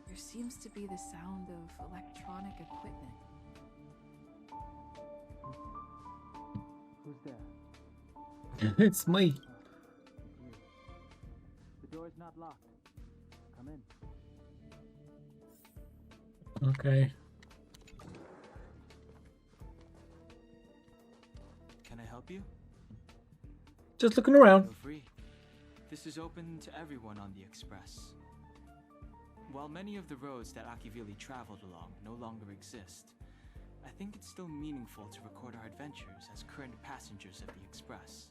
There seems to be the sound of electronic equipment. Who's there? It's me. The door is not locked. Come in. Okay. Can I help you? Just looking around. Feel free. This is open to everyone on the Express. While many of the roads that Akivili traveled along no longer exist, I think it's still meaningful to record our adventures as current passengers of the Express.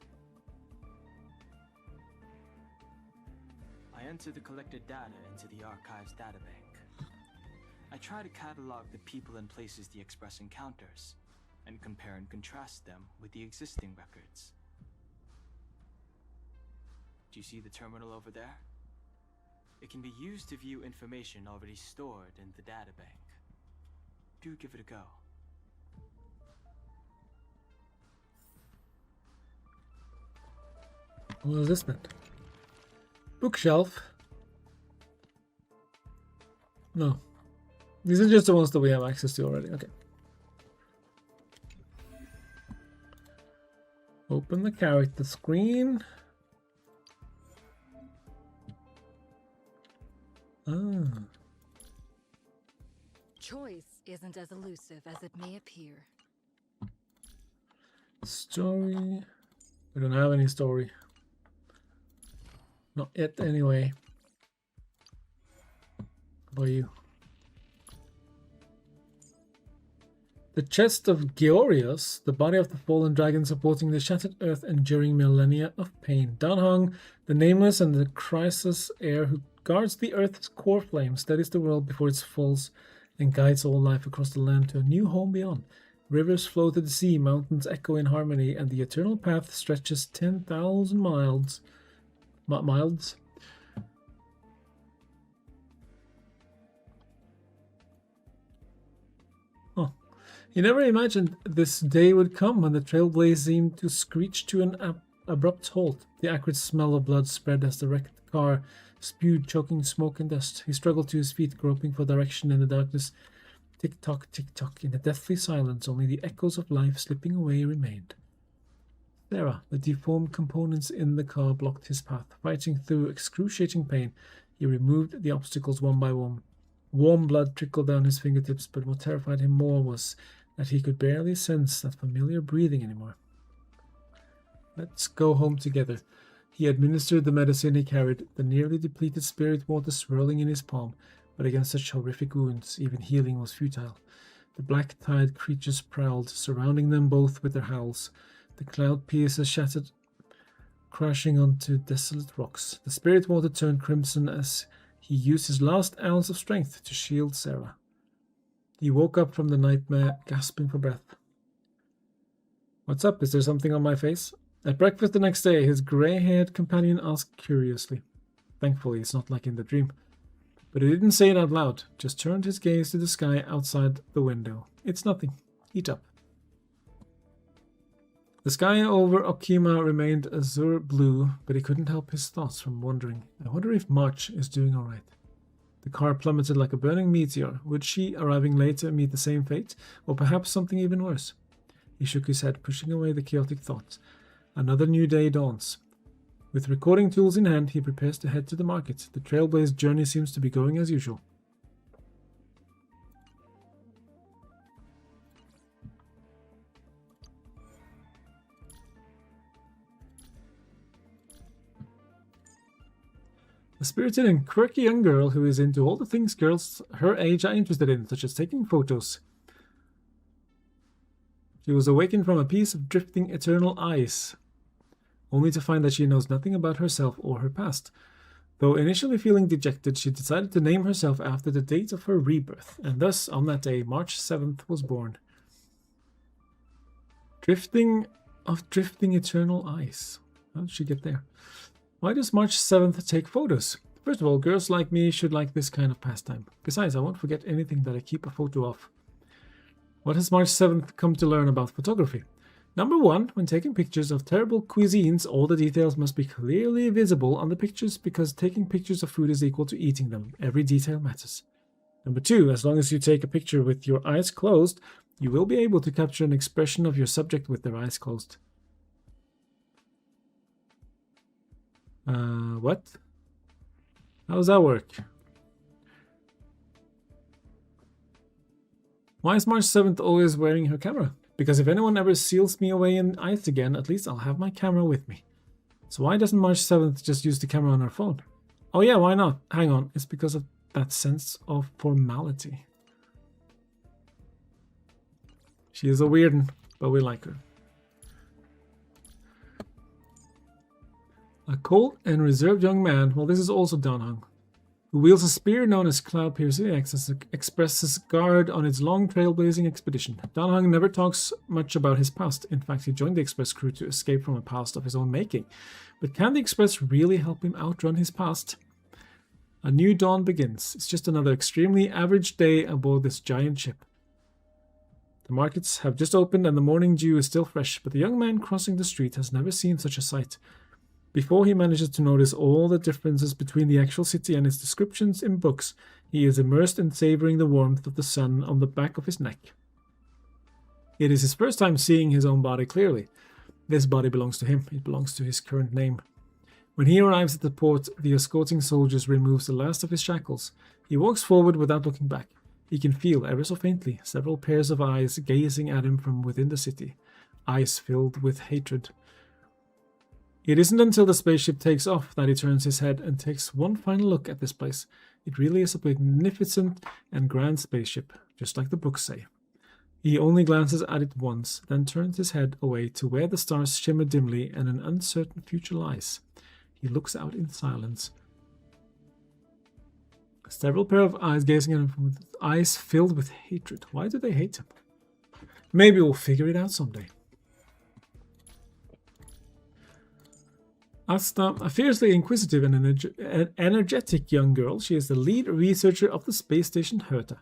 I enter the collected data into the Archives databank. I try to catalog the people and places the Express encounters, and compare and contrast them with the existing records. Do you see the terminal over there? It can be used to view information already stored in the databank. Do give it a go. What is this then? Bookshelf. No. These are just the ones that we have access to already. Okay. Open the character screen. Ah. Choice isn't as elusive as it may appear. Story. We don't have any story. Not yet, anyway. How about you? The chest of Georius, the body of the fallen dragon supporting the shattered earth enduring millennia of pain. Downhung, the nameless and the crisis heir who guards the earth's core flame, steadies the world before it falls, and guides all life across the land to a new home beyond. Rivers flow to the sea, mountains echo in harmony, and the eternal path stretches 10,000 miles. Miles? Oh. He never imagined this day would come when the trailblaze seemed to screech to an abrupt halt. The acrid smell of blood spread as the wrecked car spewed choking smoke and dust. He struggled to his feet, groping for direction in the darkness. Tick-tock, tick-tock. In the deathly silence, only the echoes of life slipping away remained. Sarah, the deformed components in the car blocked his path. Fighting through excruciating pain, he removed the obstacles one by one. Warm blood trickled down his fingertips, but what terrified him more was that he could barely sense that familiar breathing anymore. Let's go home together. He administered the medicine he carried, the nearly depleted spirit water swirling in his palm, but against such horrific wounds, even healing was futile. The black-tide creatures prowled, surrounding them both with their howls. The cloud piercers shattered, crashing onto desolate rocks. The spirit water turned crimson as he used his last ounce of strength to shield Sarah. He woke up from the nightmare, gasping for breath. What's up? Is there something on my face? At breakfast the next day, his grey-haired companion asked curiously. Thankfully, it's not like in the dream. But he didn't say it out loud, just turned his gaze to the sky outside the window. It's nothing. Eat up. The sky over Okima remained azure blue, but he couldn't help his thoughts from wondering. I wonder if March is doing all right. The car plummeted like a burning meteor. Would she, arriving later, meet the same fate? Or perhaps something even worse? He shook his head, pushing away the chaotic thoughts. Another new day dawns. With recording tools in hand, he prepares to head to the market. The Trailblaze journey seems to be going as usual. A spirited and quirky young girl who is into all the things girls her age are interested in, such as taking photos. She was awakened from a piece of drifting eternal ice, only to find that she knows nothing about herself or her past. Though initially feeling dejected, she decided to name herself after the date of her rebirth, and thus, on that day, March 7th, was born. Drifting eternal ice. How did she get there? Why does March 7th take photos? First of all, girls like me should like this kind of pastime. Besides, I won't forget anything that I keep a photo of. What has March 7th come to learn about photography? Number 1, when taking pictures of terrible cuisines, all the details must be clearly visible on the pictures because taking pictures of food is equal to eating them. Every detail matters. Number 2, as long as you take a picture with your eyes closed, you will be able to capture an expression of your subject with their eyes closed. What? How does that work? Why is March 7th always wearing her camera? Because if anyone ever seals me away in ice again, at least I'll have my camera with me. So why doesn't March 7th just use the camera on her phone? Oh yeah, why not? Hang on, it's because of that sense of formality. She is a weird, but we like her. A cold and reserved young man, well this is also Danhang, who wields a spear known as Cloud Piercer, acts as Express's guard on its long trailblazing expedition. Danhang never talks much about his past. In fact, he joined the Express crew to escape from a past of his own making. But can the Express really help him outrun his past? A new dawn begins. It's just another extremely average day aboard this giant ship. The markets have just opened and the morning dew is still fresh, but the young man crossing the street has never seen such a sight. Before he manages to notice all the differences between the actual city and its descriptions in books, he is immersed in savoring the warmth of the sun on the back of his neck. It is his first time seeing his own body clearly. This body belongs to him. It belongs to his current name. When he arrives at the port, the escorting soldiers removes the last of his shackles. He walks forward without looking back. He can feel, ever so faintly, several pairs of eyes gazing at him from within the city. Eyes filled with hatred. It isn't until the spaceship takes off that he turns his head and takes one final look at this place. It really is a magnificent and grand spaceship, just like the books say. He only glances at it once, then turns his head away to where the stars shimmer dimly and an uncertain future lies. He looks out in silence. Several pair of eyes gazing at him with eyes filled with hatred. Why do they hate him? Maybe we'll figure it out someday. Asta, a fiercely inquisitive and energetic young girl, she is the lead researcher of the space station Herta.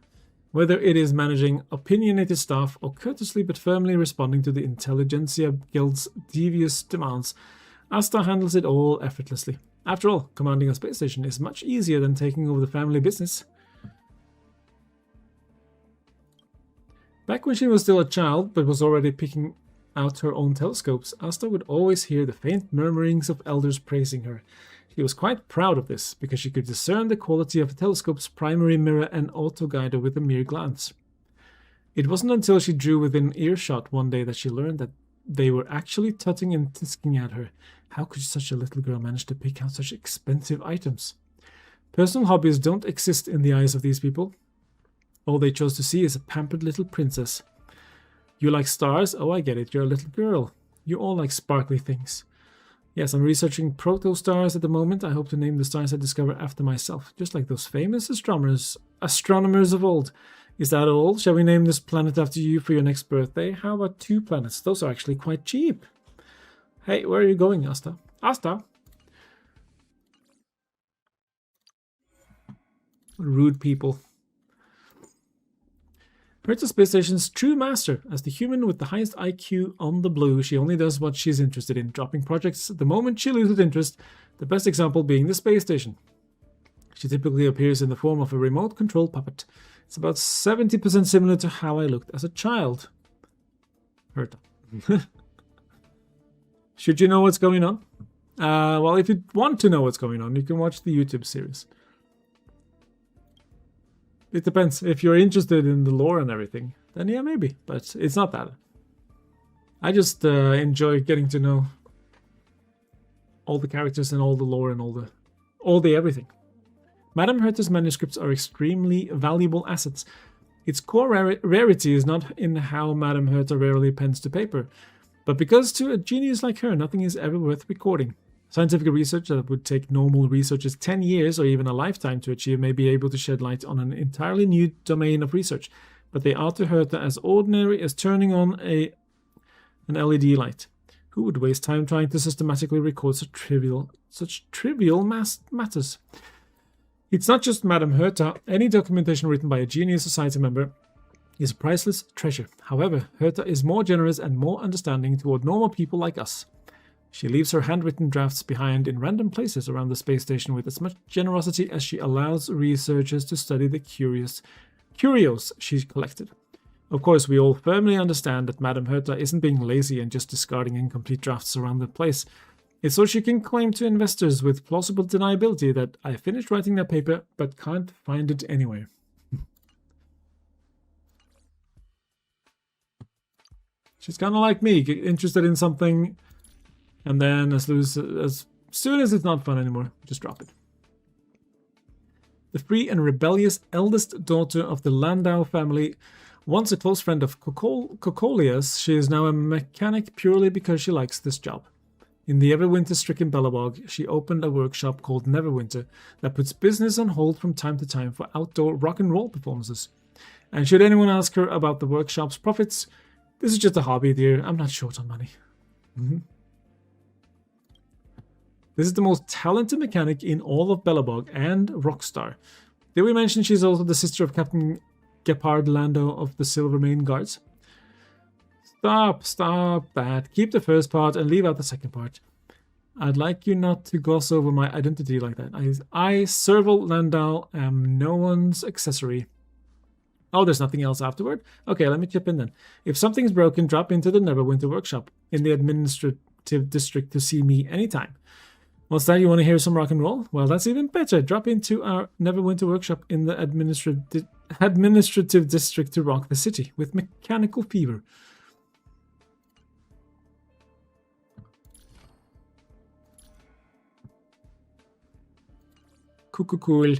Whether it is managing opinionated staff or courteously but firmly responding to the Intelligentsia Guild's devious demands, Asta handles it all effortlessly. After all, commanding a space station is much easier than taking over the family business. Back when she was still a child, but was already picking out her own telescopes, Asta would always hear the faint murmurings of elders praising her. She was quite proud of this, because she could discern the quality of a telescope's primary mirror and autoguider with a mere glance. It wasn't until she drew within earshot one day that she learned that they were actually tutting and tisking at her. How could such a little girl manage to pick out such expensive items? Personal hobbies don't exist in the eyes of these people. All they chose to see is a pampered little princess. You like stars? Oh, I get it. You're a little girl. You all like sparkly things. Yes, I'm researching proto-stars at the moment. I hope to name the stars I discover after myself, just like those famous astronomers of old. Is that all? Shall we name this planet after you for your next birthday? How about 2 planets? Those are actually quite cheap. Hey, where are you going, Asta? Asta? Rude people. Herta Space Station's true master. As the human with the highest IQ on the blue, she only does what she's interested in, dropping projects the moment she loses interest, the best example being the space station. She typically appears in the form of a remote-controlled puppet. It's about 70% similar to how I looked as a child. Herta. Should you know what's going on? Well, if you want to know what's going on, you can watch the YouTube series. It depends. If you're interested in the lore and everything, then yeah, maybe. But it's not that. I just enjoy getting to know all the characters and all the lore and all the everything. Madame Herta's manuscripts are extremely valuable assets. Its core rarity is not in how Madame Herta rarely pens to paper, but because to a genius like her, nothing is ever worth recording. Scientific research that would take normal researchers 10 years or even a lifetime to achieve may be able to shed light on an entirely new domain of research, but they are to Herta as ordinary as turning on an LED light. Who would waste time trying to systematically record such trivial matters? It's not just Madame Herta. Any documentation written by a genius society member is a priceless treasure. However, Herta is more generous and more understanding toward normal people like us. She leaves her handwritten drafts behind in random places around the space station with as much generosity as she allows researchers to study the curios she's collected. Of course, we all firmly understand that Madame Herta isn't being lazy and just discarding incomplete drafts around the place. It's so she can claim to investors with plausible deniability that I finished writing that paper but can't find it anywhere. She's kind of like me, get interested in something, and then as soon as it's not fun anymore, just drop it. The free and rebellious eldest daughter of the Landau family, once a close friend of Cocolia's, she is now a mechanic purely because she likes this job. In the Everwinter-stricken Belobog, she opened a workshop called Neverwinter that puts business on hold from time to time for outdoor rock and roll performances. And should anyone ask her about the workshop's profits, this is just a hobby, dear. I'm not short on money. This is the most talented mechanic in all of Belobog and Rockstar. Did we mention she's also the sister of Captain Gepard Lando of the Silvermane Guards? Stop that. Keep the first part and leave out the second part. I'd like you not to gloss over my identity like that. I, Serval Landau, am no one's accessory. Oh, there's nothing else afterward? Okay, let me chip in then. If something's broken, drop into the Neverwinter workshop in the administrative district to see me anytime. What's that? You want to hear some rock and roll? Well, that's even better. Drop into our Neverwinter workshop in the administrative district to rock the city with mechanical fever. Cool.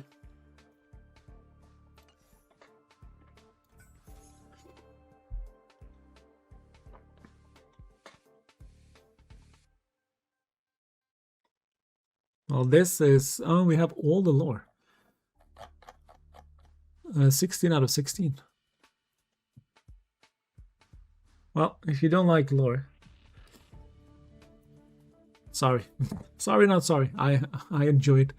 Well, this is... Oh, we have all the lore. 16 out of 16. Well, if you don't like lore... Sorry. Sorry, not sorry. I enjoyed.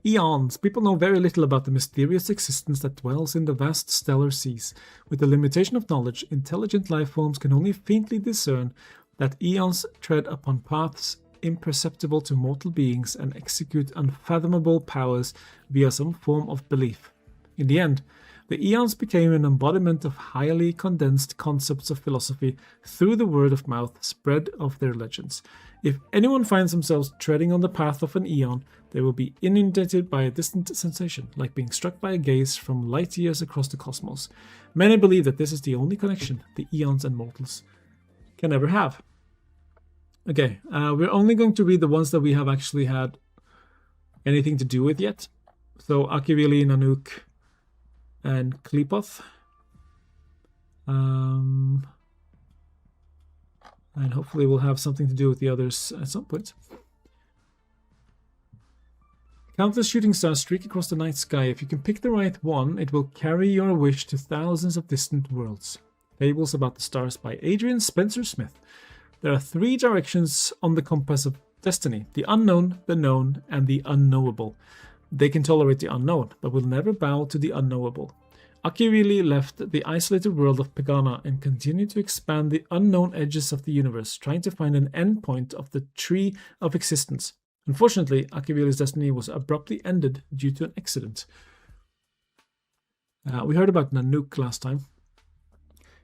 Eons. People know very little about the mysterious existence that dwells in the vast stellar seas. With the limitation of knowledge, intelligent life forms can only faintly discern that eons tread upon paths imperceptible to mortal beings and execute unfathomable powers via some form of belief. In the end, the eons became an embodiment of highly condensed concepts of philosophy through the word of mouth spread of their legends. If anyone finds themselves treading on the path of an eon, they will be inundated by a distant sensation, like being struck by a gaze from light years across the cosmos. Many believe that this is the only connection the eons and mortals can ever have. Okay, we're only going to read the ones that we have actually had anything to do with yet. So Akivili, Nanook, and Kleepoth. And hopefully we'll have something to do with the others at some point. Countless shooting stars streak across the night sky. If you can pick the right one, it will carry your wish to thousands of distant worlds. Fables about the stars by Adrian Spencer Smith. There are 3 directions on the compass of destiny: the unknown, the known, and the unknowable. They can tolerate the unknown, but will never bow to the unknowable. Akivili left the isolated world of Pegana and continued to expand the unknown edges of the universe, trying to find an endpoint of the tree of existence. Unfortunately, Akivili's destiny was abruptly ended due to an accident. We heard about Nanook last time.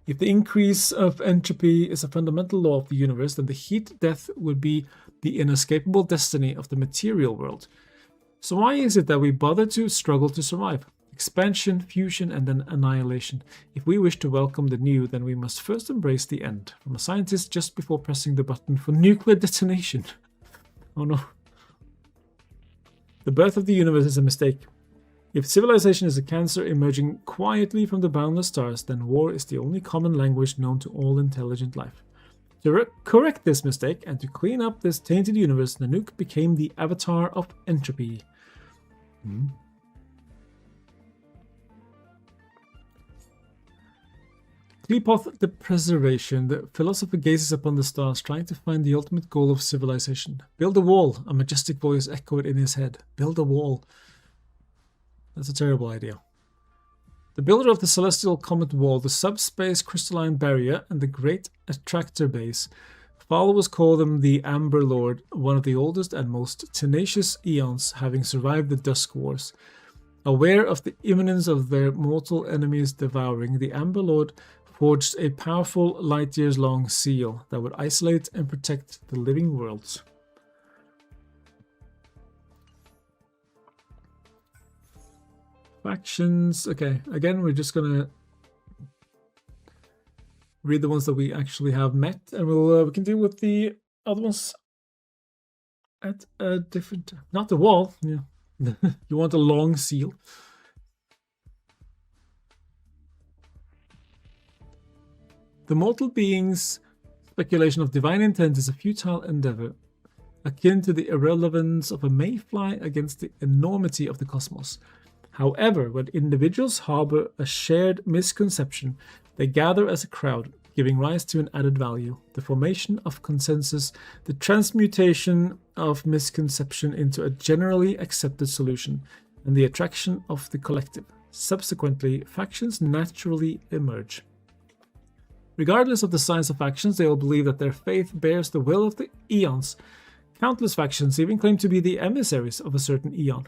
If the increase of entropy is a fundamental law of the universe, then the heat death would be the inescapable destiny of the material world. So why is it that we bother to struggle to survive? Expansion, fusion, and then annihilation. If we wish to welcome the new, then we must first embrace the end. From a scientist just before pressing the button for nuclear detonation. Oh no. The birth of the universe is a mistake. If civilization is a cancer emerging quietly from the boundless stars, then war is the only common language known to all intelligent life. To correct this mistake and to clean up this tainted universe, Nanook became the avatar of entropy. Kleepoth the Preservation. The philosopher gazes upon the stars, trying to find the ultimate goal of civilization. Build a wall, a majestic voice echoed in his head. Build a wall. That's a terrible idea. The builder of the Celestial Comet Wall, the Subspace Crystalline Barrier, and the Great Attractor Base. Followers call them the Amber Lord, one of the oldest and most tenacious eons, having survived the Dusk Wars. Aware of the imminence of their mortal enemies devouring, the Amber Lord forged a powerful light-years-long seal that would isolate and protect the living worlds. Factions. Okay, again, we're just gonna read the ones that we actually have met, and we can deal with the other ones at a different. Not the wall. Yeah, you want a long seal. The mortal being's speculation of divine intent is a futile endeavor, akin to the irrelevance of a mayfly against the enormity of the cosmos. However, when individuals harbor a shared misconception, they gather as a crowd, giving rise to an added value, the formation of consensus, the transmutation of misconception into a generally accepted solution, and the attraction of the collective. Subsequently, factions naturally emerge. Regardless of the size of factions, they all believe that their faith bears the will of the eons. Countless factions even claim to be the emissaries of a certain eon.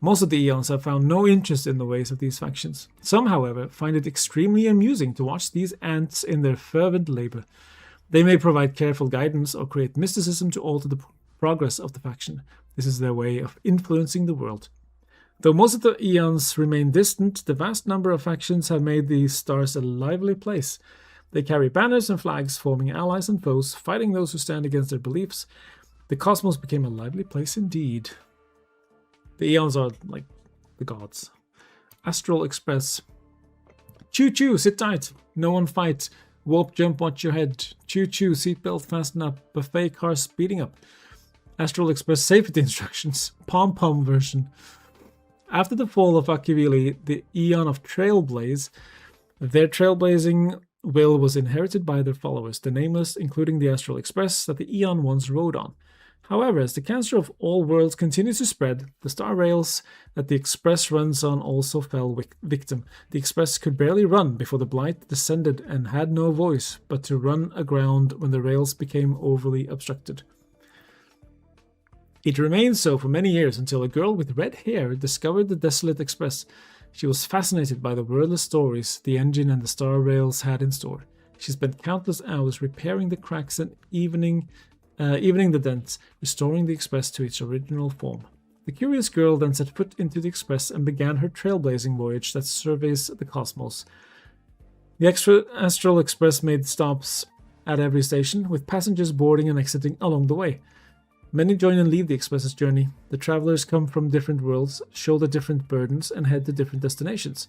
Most of the eons have found no interest in the ways of these factions. Some, however, find it extremely amusing to watch these ants in their fervent labor. They may provide careful guidance or create mysticism to alter the progress of the faction. This is their way of influencing the world. Though most of the eons remain distant, the vast number of factions have made these stars a lively place. They carry banners and flags, forming allies and foes, fighting those who stand against their beliefs. The cosmos became a lively place indeed. The eons are like the gods. Astral Express. Choo choo, sit tight. No one fight. Warp jump, watch your head. Choo choo, seatbelt fasten up. Buffet car speeding up. Astral Express safety instructions. Pom pom version. After the fall of Akivili, the eon of Trailblaze, their trailblazing will was inherited by their followers, the Nameless, including the Astral Express that the eon once rode on. However, as the cancer of all worlds continues to spread, the star rails that the Express runs on also fell victim. The Express could barely run before the blight descended and had no voice but to run aground when the rails became overly obstructed. It remained so for many years until a girl with red hair discovered the desolate Express. She was fascinated by the wordless stories the engine and the star rails had in store. She spent countless hours repairing the cracks and evening the dents, restoring the Express to its original form. The curious girl then set foot into the Express and began her trailblazing voyage that surveys the cosmos. The Astral Express made stops at every station, with passengers boarding and exiting along the way. Many join and leave the Express's journey. The travelers come from different worlds, shoulder different burdens, and head to different destinations.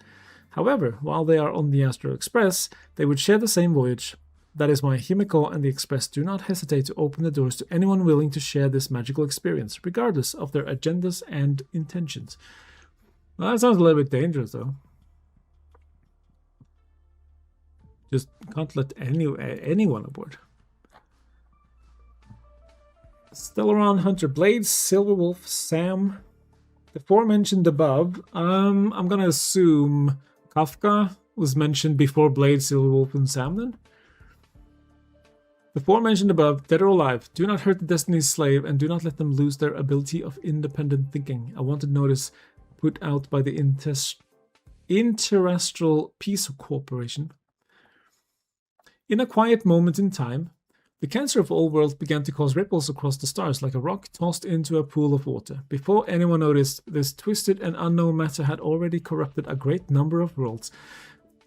However, while they are on the Astral Express, they would share the same voyage. That is why Himiko and the Express do not hesitate to open the doors to anyone willing to share this magical experience, regardless of their agendas and intentions. Well, that sounds a little bit dangerous, though. Just can't let anyone aboard. Stellaron, Hunter Blades, Silverwolf, Sam. The aforementioned above, I'm gonna assume Kafka was mentioned before Blades, Silverwolf, and Sam then? The aforementioned above, dead or alive, do not hurt the Destiny's slave and do not let them lose their ability of independent thinking. A wanted notice put out by the Interastral Peace Corporation. In a quiet moment in time, the cancer of all worlds began to cause ripples across the stars like a rock tossed into a pool of water. Before anyone noticed, this twisted and unknown matter had already corrupted a great number of worlds.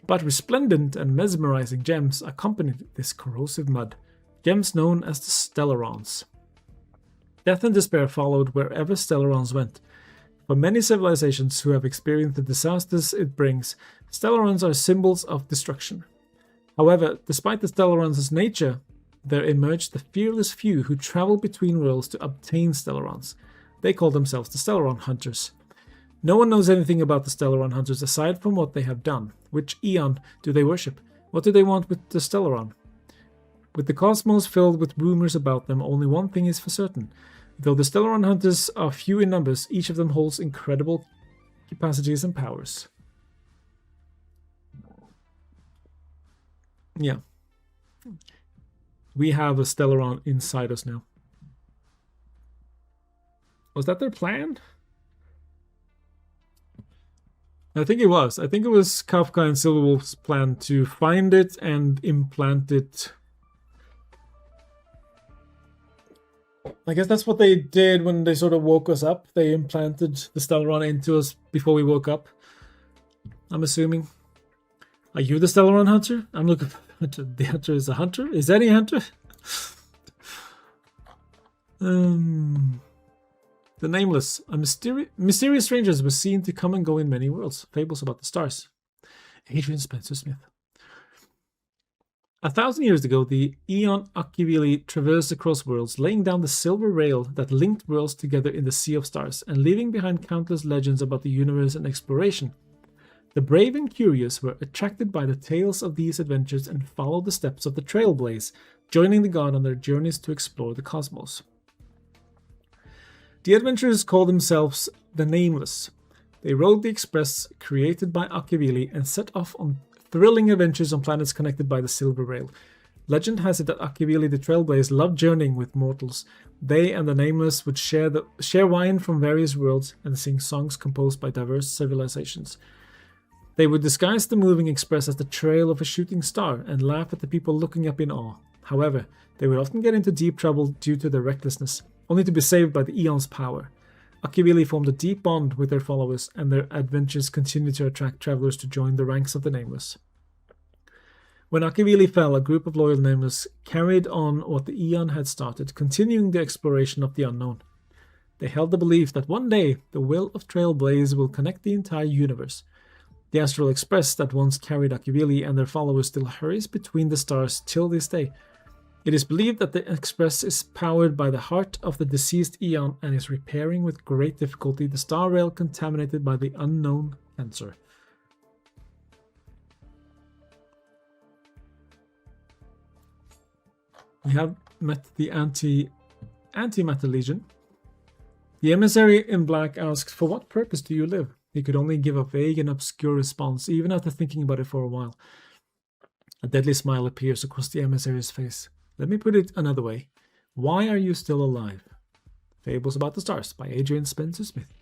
But resplendent and mesmerizing gems accompanied this corrosive mud. Gems known as the Stellarons. Death and despair followed wherever Stellarons went. For many civilizations who have experienced the disasters it brings, Stellarons are symbols of destruction. However, despite the Stellarons' nature, there emerged the fearless few who travel between worlds to obtain Stellarons. They call themselves the Stellaron Hunters. No one knows anything about the Stellaron Hunters aside from what they have done. Which eon do they worship? What do they want with the Stellaron? With the cosmos filled with rumors about them, only one thing is for certain. Though the Stellaron Hunters are few in numbers, each of them holds incredible capacities and powers. Yeah. We have a Stellaron inside us now. Was that their plan? I think it was. I think it was Kafka and Silverwolf's plan to find it and implant it. I guess that's what they did when they sort of woke us up. They implanted the Stellaron into us before we woke up. I'm assuming. Are you the Stellaron hunter? I'm looking for the hunter is a hunter? Is any hunter? The Nameless. Mysterious strangers were seen to come and go in many worlds. Fables about the stars. Adrian Spencer Smith. 1,000 years ago, the Aeon Akivili traversed across worlds, laying down the silver rail that linked worlds together in the Sea of Stars, and leaving behind countless legends about the universe and exploration. The brave and curious were attracted by the tales of these adventures and followed the steps of the Trailblaze, joining the god on their journeys to explore the cosmos. The adventurers called themselves the Nameless. They rode the express created by Akivili and set off on thrilling adventures on planets connected by the Silver Rail. Legend has it that Akivili the Trailblaze loved journeying with mortals. They and the Nameless would share wine from various worlds and sing songs composed by diverse civilizations. They would disguise the moving express as the trail of a shooting star and laugh at the people looking up in awe. However, they would often get into deep trouble due to their recklessness, only to be saved by the Aeon's power. Akivili formed a deep bond with their followers, and their adventures continued to attract travelers to join the ranks of the Nameless. When Akivili fell, a group of loyal Nameless carried on what the Aeon had started, continuing the exploration of the unknown. They held the belief that one day the will of Trailblaze will connect the entire universe. The Astral Express that once carried Akivili and their followers still hurries between the stars till this day. It is believed that the Express is powered by the heart of the deceased Aeon and is repairing with great difficulty the Star Rail contaminated by the unknown cancer. We have met the Antimatter Legion. The emissary in black asks, "For what purpose do you live?" He could only give a vague and obscure response, even after thinking about it for a while. A deadly smile appears across the emissary's face. Let me put it another way. Why are you still alive? Fables about the Stars by Adrian Spencer Smith.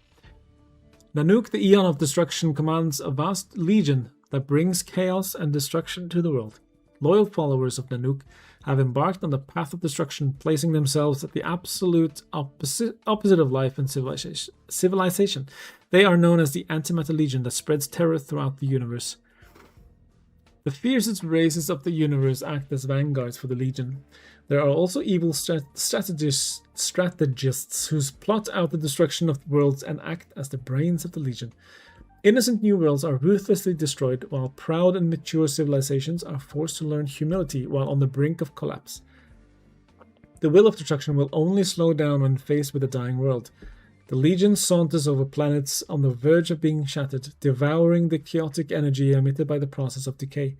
Nanook, the Aeon of Destruction, commands a vast legion that brings chaos and destruction to the world. Loyal followers of Nanook have embarked on the path of destruction, placing themselves at the absolute opposite of life and civilization. They are known as the Antimatter Legion that spreads terror throughout the universe. The fiercest races of the universe act as vanguards for the Legion. There are also evil strategists who plot out the destruction of worlds and act as the brains of the Legion. Innocent new worlds are ruthlessly destroyed, while proud and mature civilizations are forced to learn humility while on the brink of collapse. The will of destruction will only slow down when faced with a dying world. The Legion saunters over planets on the verge of being shattered, devouring the chaotic energy emitted by the process of decay.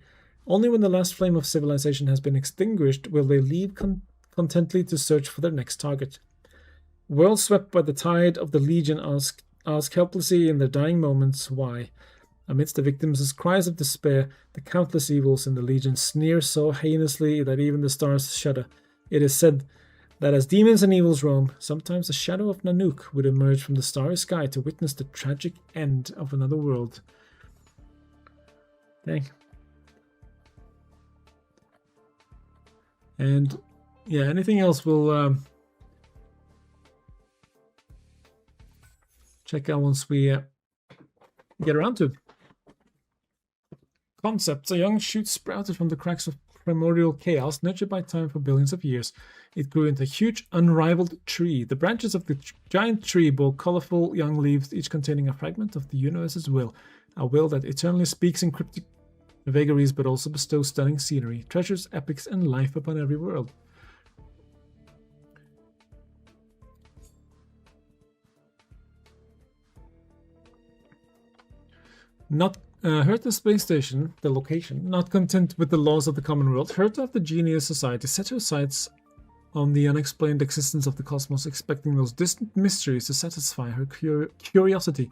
Only when the last flame of civilization has been extinguished will they leave contentedly to search for their next target. Worlds swept by the tide of the Legion ask helplessly in their dying moments why. Amidst the victims' cries of despair, the countless evils in the Legion sneer so heinously that even the stars shudder. It is said that as demons and evils roam, sometimes the shadow of Nanook would emerge from the starry sky to witness the tragic end of another world. Dang. And yeah, anything else we'll check out once we get around to. Concepts. A young shoot sprouted from the cracks of primordial chaos, nurtured by time for billions of years. It grew into a huge, unrivaled tree. The branches of the giant tree bore colorful young leaves, each containing a fragment of the universe's will. A will that eternally speaks in cryptic vagaries, but also bestows stunning scenery, treasures, epics, and life upon every world. Not Herta Space Station, the location, not content with the laws of the common world, Herta of the Genius Society set her sights on the unexplained existence of the cosmos, expecting those distant mysteries to satisfy her curiosity.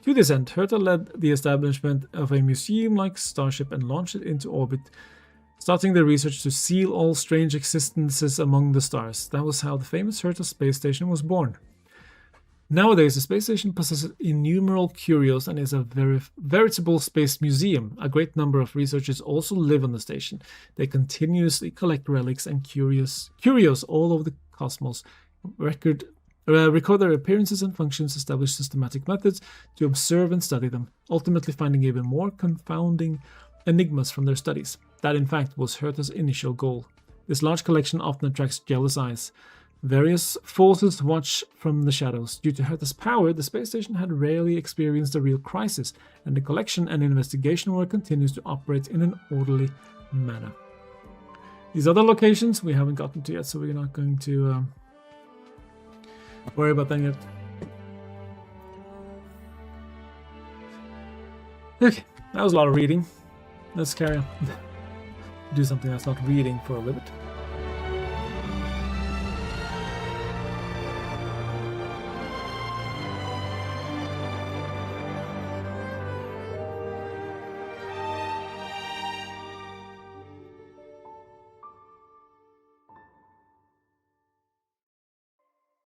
To this end, Herta led the establishment of a museum-like starship and launched it into orbit starting their research to seal all strange existences among the stars. That was how the famous Herta Space Station was born. Nowadays, the space station possesses innumerable curios and is a veritable space museum. A great number of researchers also live on the station. They continuously collect relics and curios all over the cosmos, record their appearances and functions, establish systematic methods to observe and study them, ultimately finding even more confounding enigmas from their studies. That, in fact, was Herta's initial goal. This large collection often attracts jealous eyes. Various forces watch from the shadows. Due to Herta's power, the space station had rarely experienced a real crisis, and the collection and investigation work continues to operate in an orderly manner. These other locations we haven't gotten to yet, so we're not going to worry about that yet. Okay, that was a lot of reading. Let's carry on. Do something that's not reading for a little bit.